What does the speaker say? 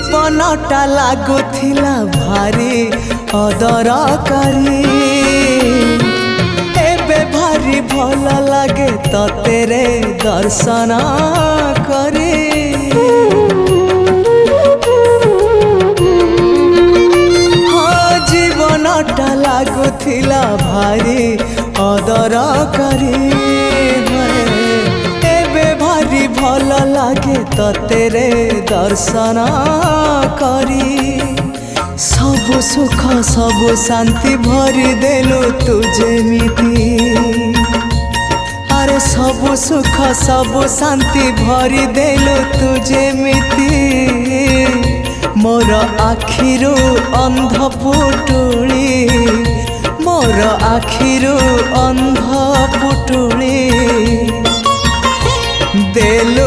जीवनटा लागुथिला भारी अदरकारी एबे भारी भल लागे तेरे दर्शन करे हाँ जीवनटा लागुथिला भारी अदरकारी भारी भल लागे तेरे दर्शन करी सबु सुख सबु शांति भरी देलु तुझे मिति अरे सबु सुख सबु शांति भरी देलु तुझे मिति मोर आखिरु अंध पुटुली मोर आखिरु अंध पुटुली देलु